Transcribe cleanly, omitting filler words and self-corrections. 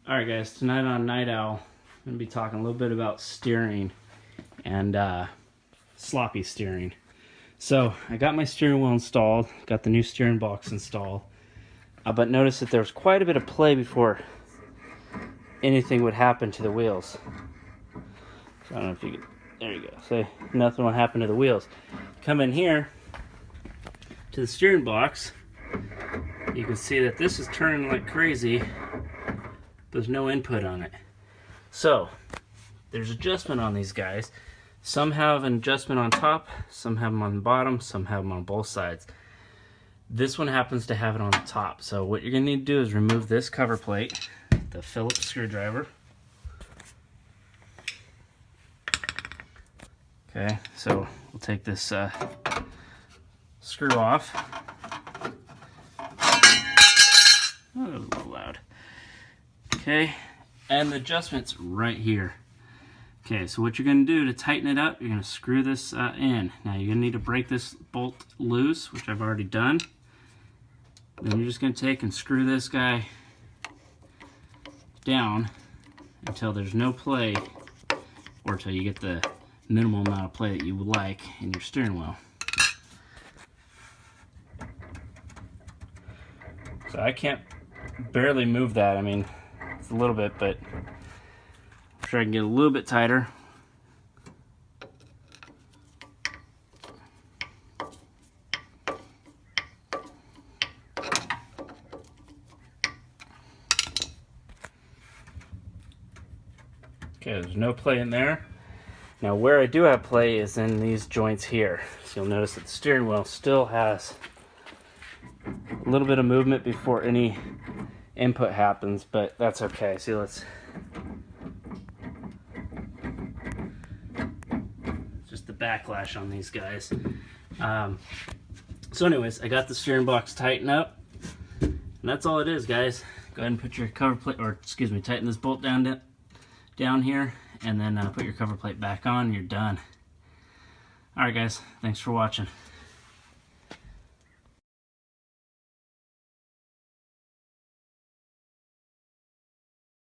Alright guys, tonight on Night Owl, I'm going to be talking a little bit about steering and sloppy steering. So, I got my steering wheel installed, got the new steering box installed, but notice that there was quite a bit of play before anything would happen to the wheels. So, I don't know if you can, there you go, so nothing will happen to the wheels. Come in here to the steering box, you can see that this is turning like crazy. There's no input on it. So, there's adjustment on these guys. Some have an adjustment on top, some have them on the bottom, some have them on both sides. This one happens to have it on the top. So what you're going to need to do is remove this cover plate, the Phillips screwdriver. Okay, so we'll take this screw off. Oh, that was a little loud. Okay, and the adjustment's right here. Okay, so what you're going to do to tighten it up, you're going to screw this in. Now you're going to need to break this bolt loose, which I've already done. Then you're just going to take and screw this guy down until there's no play, or until you get the minimal amount of play that you would like in your steering wheel. So I can't barely move that. I mean, a little bit, but I'm sure I can get a little bit tighter. Okay, there's no play in there. Now where I do have play is in these joints here. So you'll notice that the steering wheel still has a little bit of movement before any input happens, but that's okay. See, let's just the backlash on these guys. So anyways, I got the steering box tightened up, and that's all it is, guys. Go ahead and put your cover plate, or excuse me, tighten this bolt down here, and then put your cover plate back on, and you're done. Alright guys, thanks for watching.